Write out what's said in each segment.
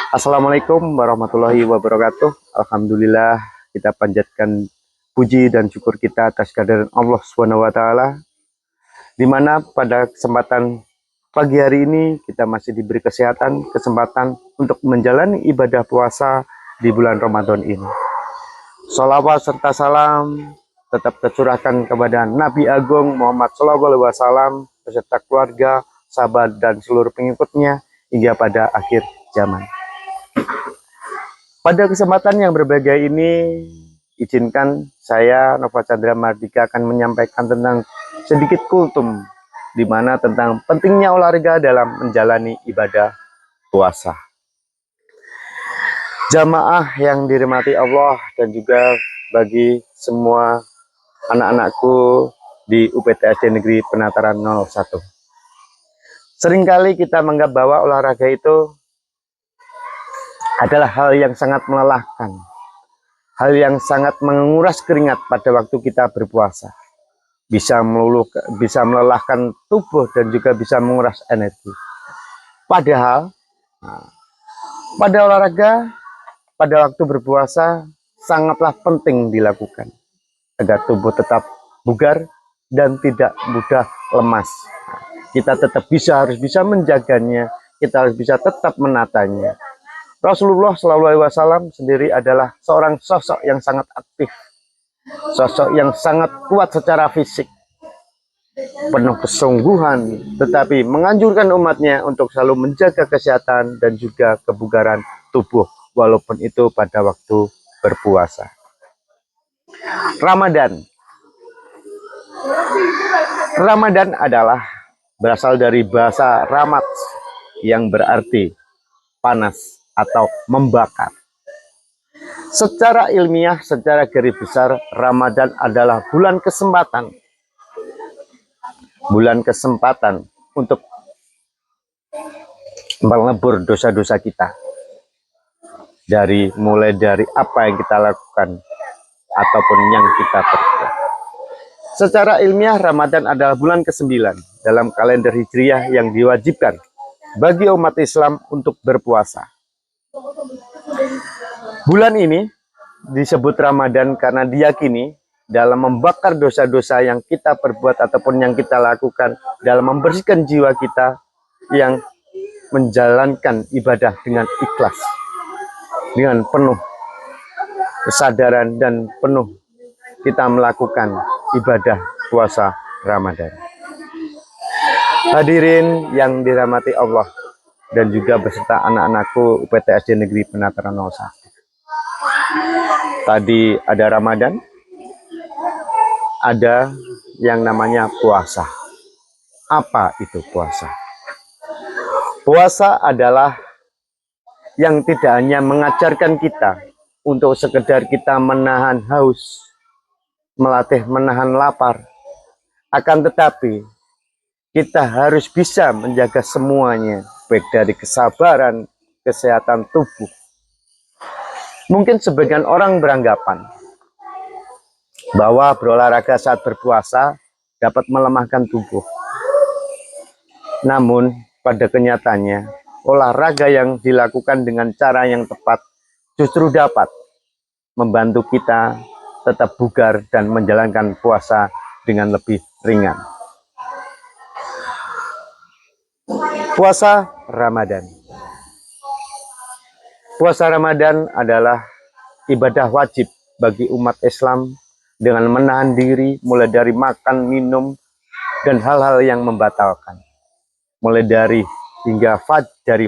Assalamualaikum warahmatullahi wabarakatuh. Alhamdulillah, kita panjatkan puji dan syukur kita atas kehadiran Allah Subhanahu wa taala, di mana pada kesempatan pagi hari ini kita masih diberi kesempatan untuk menjalani ibadah puasa di bulan Ramadan ini. Sholawat serta salam tetap tercurahkan kepada Nabi Agung Muhammad SAW beserta keluarga, sahabat, dan seluruh pengikutnya hingga pada akhir zaman. Pada kesempatan yang berbahagia ini, izinkan saya, Nova Chandra Mardika, akan menyampaikan tentang sedikit kultum, di mana tentang pentingnya olahraga dalam menjalani ibadah puasa. Jamaah yang dirahmati Allah dan juga bagi semua anak-anakku di UPTSD Negeri Penataran 01. Seringkali kita menganggap bahwa olahraga itu adalah hal yang sangat melelahkan, hal yang sangat menguras keringat pada waktu kita berpuasa, bisa melelahkan tubuh dan juga bisa menguras energi. Padahal pada olahraga pada waktu berpuasa sangatlah penting dilakukan agar tubuh tetap bugar dan tidak mudah lemas. Kita harus bisa menjaganya, kita harus bisa tetap menatanya. Rasulullah SAW sendiri adalah seorang sosok yang sangat aktif, sosok yang sangat kuat secara fisik, penuh kesungguhan, tetapi menganjurkan umatnya untuk selalu menjaga kesehatan dan juga kebugaran tubuh, walaupun itu pada waktu berpuasa. Ramadan adalah berasal dari bahasa ramat yang berarti panas atau membakar. Secara ilmiah, secara garis besar, Ramadan adalah bulan kesempatan. Bulan kesempatan untuk melebur dosa-dosa kita. Mulai dari apa yang kita lakukan ataupun yang kita perbuat. Secara ilmiah, Ramadan adalah bulan ke-9 dalam kalender Hijriah yang diwajibkan bagi umat Islam untuk berpuasa. Bulan ini disebut Ramadan karena diyakini dalam membakar dosa-dosa yang kita perbuat ataupun yang kita lakukan, dalam membersihkan jiwa kita yang menjalankan ibadah dengan ikhlas, dengan penuh kesadaran dan penuh kita melakukan ibadah puasa Ramadan. Hadirin yang dirahmati Allah dan juga beserta anak-anakku UPTSD Negeri Penataran 01. Tadi ada Ramadan, ada yang namanya puasa. Apa itu puasa? Puasa adalah yang tidak hanya mengajarkan kita untuk sekedar kita menahan haus, melatih menahan lapar, akan tetapi kita harus bisa menjaga semuanya, baik dari kesabaran, kesehatan tubuh. Mungkin sebagian orang beranggapan bahwa berolahraga saat berpuasa dapat melemahkan tubuh. Namun, pada kenyataannya, olahraga yang dilakukan dengan cara yang tepat justru dapat membantu kita tetap bugar dan menjalankan puasa dengan lebih ringan. Puasa Ramadan. Puasa Ramadan adalah ibadah wajib bagi umat Islam dengan menahan diri mulai dari makan, minum, dan hal-hal yang membatalkan. Mulai dari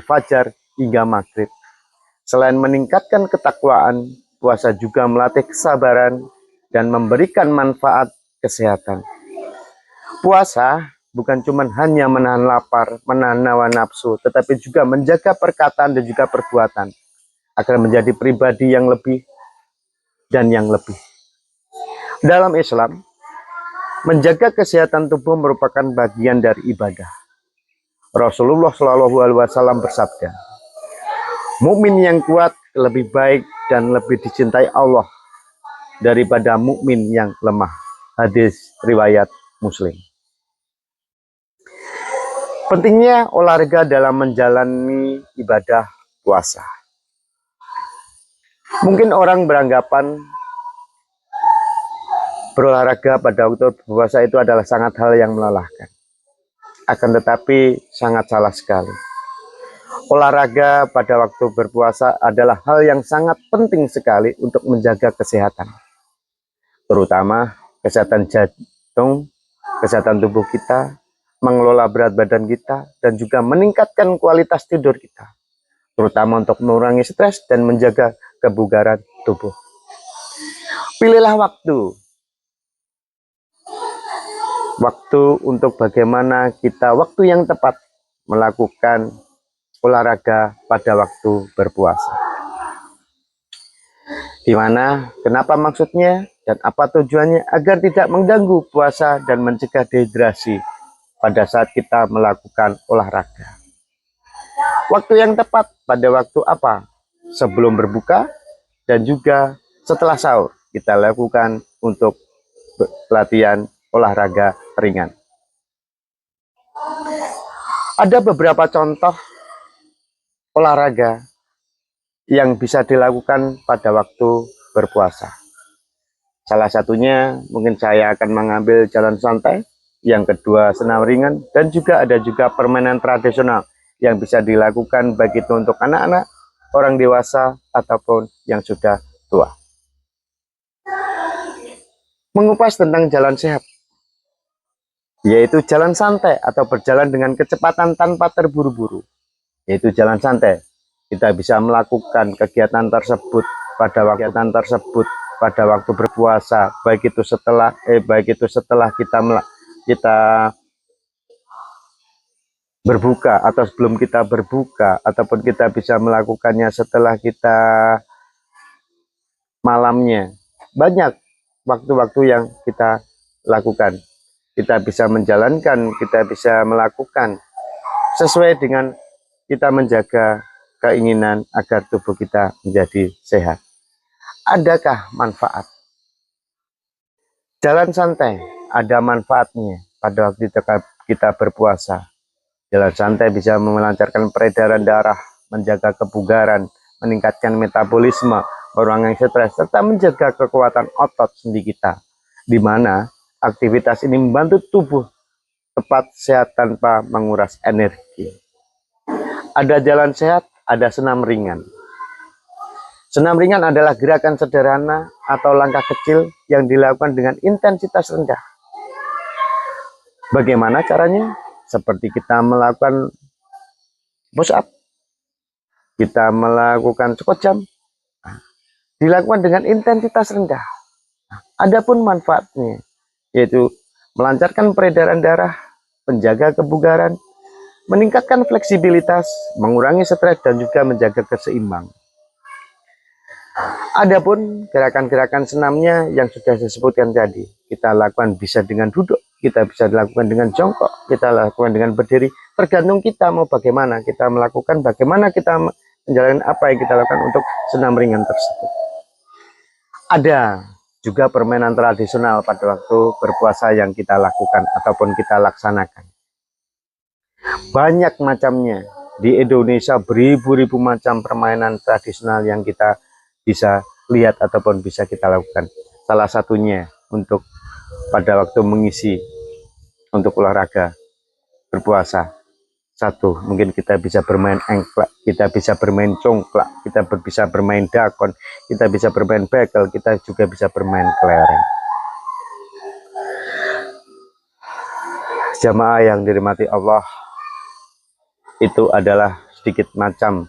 fajar hingga maghrib. Selain meningkatkan ketakwaan, puasa juga melatih kesabaran dan memberikan manfaat kesehatan. Puasa bukan cuma hanya menahan lapar, menahan hawa nafsu, tetapi juga menjaga perkataan dan juga perbuatan agar menjadi pribadi yang lebih dan yang lebih. Dalam Islam, menjaga kesehatan tubuh merupakan bagian dari ibadah. Rasulullah SAW bersabda, mukmin yang kuat lebih baik dan lebih dicintai Allah daripada mukmin yang lemah. Hadis riwayat Muslim. Pentingnya olahraga dalam menjalani ibadah puasa. Mungkin orang beranggapan berolahraga pada waktu berpuasa itu adalah sangat hal yang melelahkan. Akan tetapi sangat salah sekali. Olahraga pada waktu berpuasa adalah hal yang sangat penting sekali untuk menjaga kesehatan. Terutama kesehatan jantung, kesehatan tubuh kita, mengelola berat badan kita, dan juga meningkatkan kualitas tidur kita. Terutama untuk mengurangi stres dan menjaga kebugaran tubuh. Pilihlah waktu untuk bagaimana kita waktu yang tepat melakukan olahraga pada waktu berpuasa. Di mana, kenapa maksudnya, dan apa tujuannya agar tidak mengganggu puasa dan mencegah dehidrasi pada saat kita melakukan olahraga. Waktu yang tepat pada waktu apa? Sebelum berbuka dan juga setelah sahur kita lakukan untuk latihan olahraga ringan. Ada beberapa contoh olahraga yang bisa dilakukan pada waktu berpuasa. Salah satunya mungkin saya akan mengambil jalan santai, yang kedua senam ringan, dan juga ada permainan tradisional yang bisa dilakukan baik itu untuk anak-anak, orang dewasa, ataupun yang sudah tua. Mengupas tentang jalan sehat, yaitu jalan santai atau berjalan dengan kecepatan tanpa terburu-buru, yaitu jalan santai. Kita bisa melakukan kegiatan tersebut pada waktu berpuasa, baik itu setelah kita berbuka atau sebelum kita berbuka, ataupun kita bisa melakukannya setelah kita malamnya. Banyak waktu-waktu yang kita lakukan. Kita bisa menjalankan, kita bisa melakukan sesuai dengan kita menjaga keinginan agar tubuh kita menjadi sehat. Adakah manfaat? Jalan santai ada manfaatnya pada waktu kita berpuasa. Jalan santai bisa melancarkan peredaran darah, menjaga kebugaran, meningkatkan metabolisme, mengurangi stres, serta menjaga kekuatan otot sendi kita, di mana aktivitas ini membantu tubuh tepat sehat tanpa menguras energi. Ada jalan sehat, ada senam ringan. Senam ringan adalah gerakan sederhana atau langkah kecil yang dilakukan dengan intensitas rendah. Bagaimana caranya? Seperti kita melakukan push up, kita melakukan squat jump, dilakukan dengan intensitas rendah. Adapun manfaatnya, yaitu melancarkan peredaran darah, menjaga kebugaran, meningkatkan fleksibilitas, mengurangi stres, dan juga menjaga keseimbangan. Adapun gerakan-gerakan senamnya yang sudah disebutkan tadi, kita lakukan bisa dengan duduk, kita bisa dilakukan dengan jongkok, kita lakukan dengan berdiri, tergantung kita mau bagaimana kita melakukan, bagaimana kita menjalani apa yang kita lakukan untuk senam ringan tersebut. Ada juga permainan tradisional pada waktu berpuasa yang kita lakukan ataupun kita laksanakan. Banyak macamnya. Di Indonesia beribu-ribu macam permainan tradisional yang kita bisa lihat ataupun bisa kita lakukan. Salah satunya untuk pada waktu mengisi untuk olahraga berpuasa. Satu, mungkin kita bisa bermain engklek, kita bisa bermain congklak, kita bisa bermain dakon, kita bisa bermain bekel, kita juga bisa bermain kelereng. Jamaah yang dirahmati Allah, itu adalah sedikit macam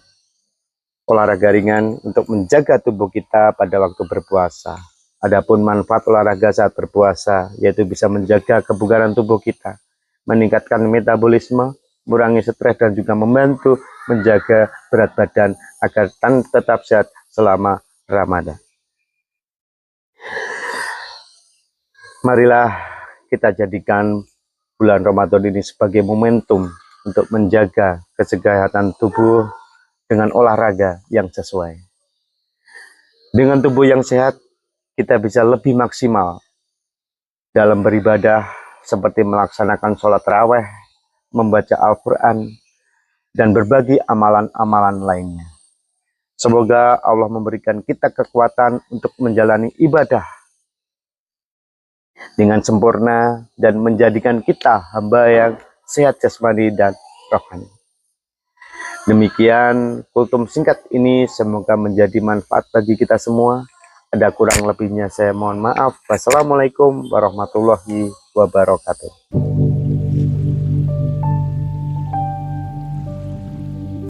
olahraga ringan untuk menjaga tubuh kita pada waktu berpuasa. Adapun manfaat olahraga saat berpuasa, yaitu bisa menjaga kebugaran tubuh kita, meningkatkan metabolisme, mengurangi stres, dan juga membantu menjaga berat badan agar tetap sehat selama Ramadan. Marilah kita jadikan bulan Ramadan ini sebagai momentum untuk menjaga kesehatan tubuh dengan olahraga yang sesuai. Dengan tubuh yang sehat, kita bisa lebih maksimal dalam beribadah seperti melaksanakan sholat tarawih, membaca Al-Quran, dan berbagi amalan-amalan lainnya. Semoga Allah memberikan kita kekuatan untuk menjalani ibadah dengan sempurna dan menjadikan kita hamba yang sehat jasmani dan rohani. Demikian kultum singkat ini, semoga menjadi manfaat bagi kita semua. Ada kurang lebihnya saya mohon maaf. Wassalamualaikum warahmatullahi wabarakatuh.